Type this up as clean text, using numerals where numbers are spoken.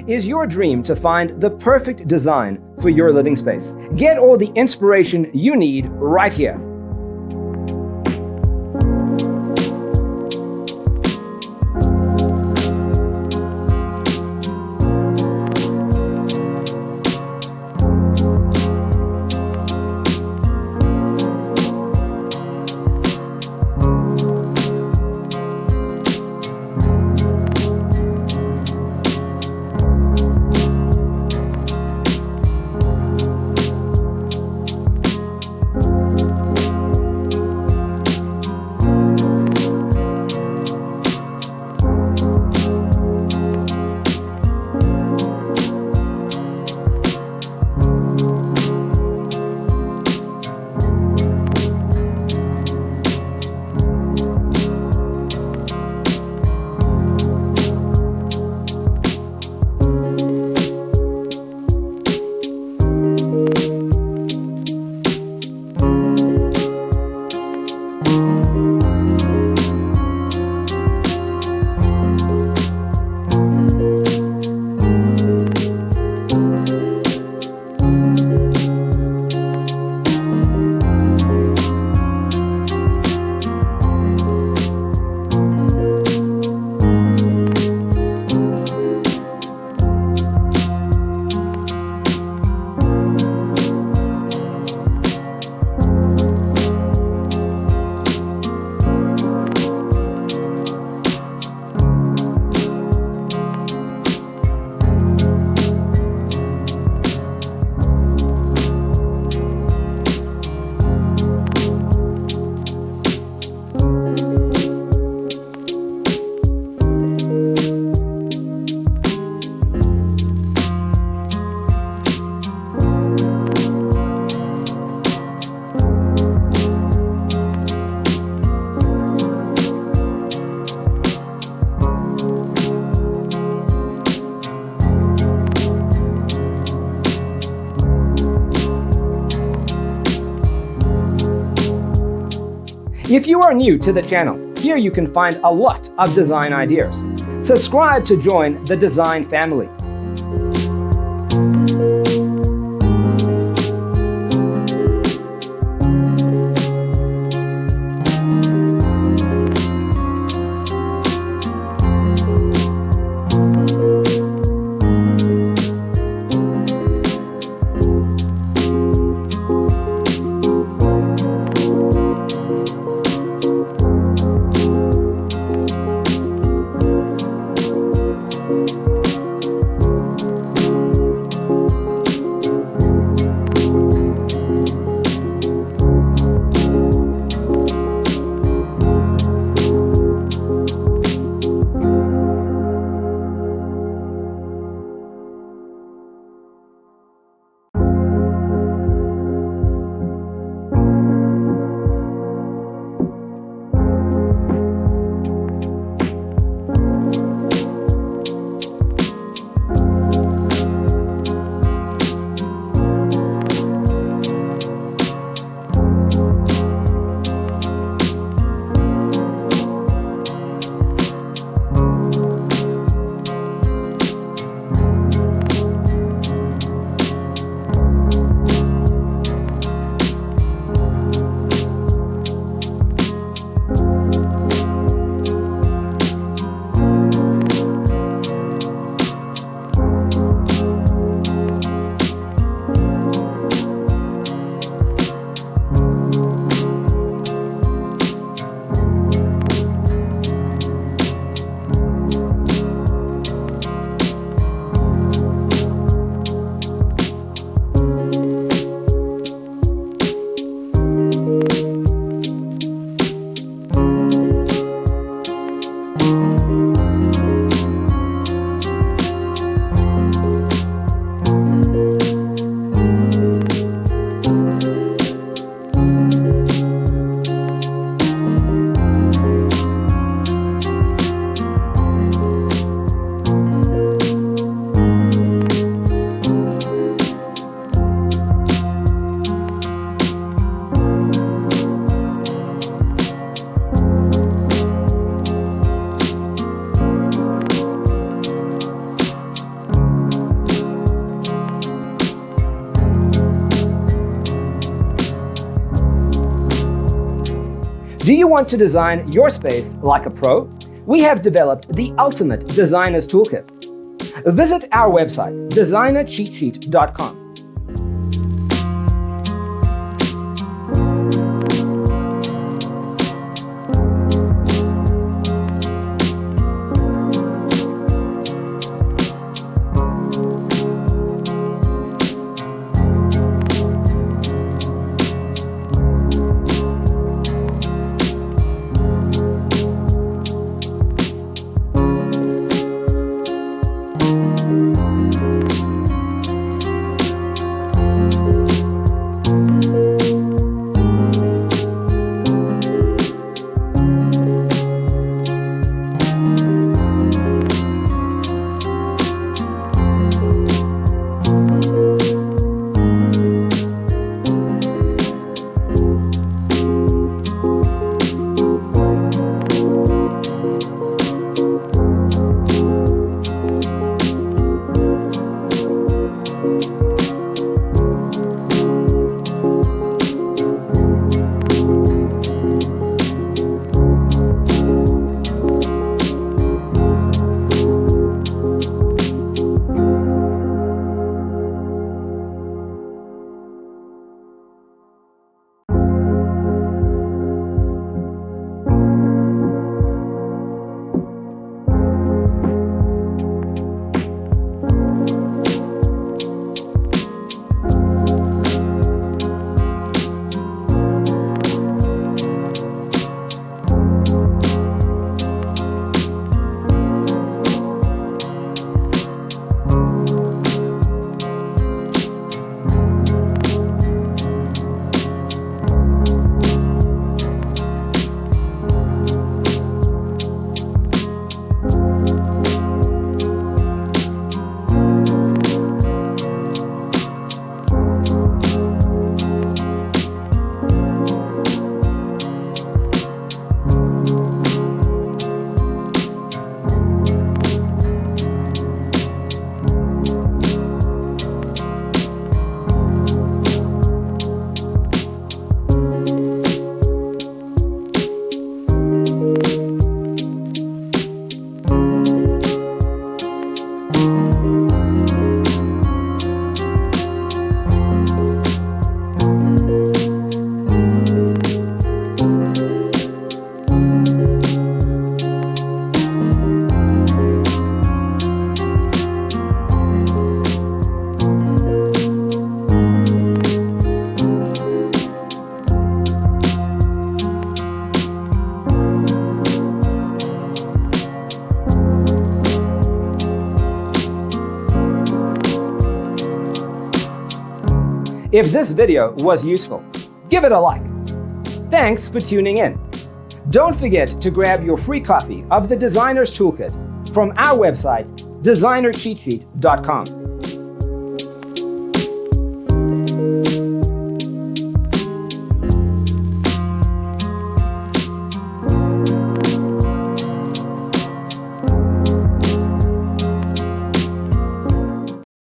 is your dream to find the perfect design for your living space. Get all the inspiration you need right here. If you are new to the channel, here you can find a lot of design ideas. Subscribe to join the design family. Do you want to design your space like a pro? We have developed the ultimate designer's toolkit. Visit our website, designercheatsheet.com. If this video was useful, give it a like. Thanks for tuning in. Don't forget to grab your free copy of the Designer's Toolkit from our website, designercheatsheet.com.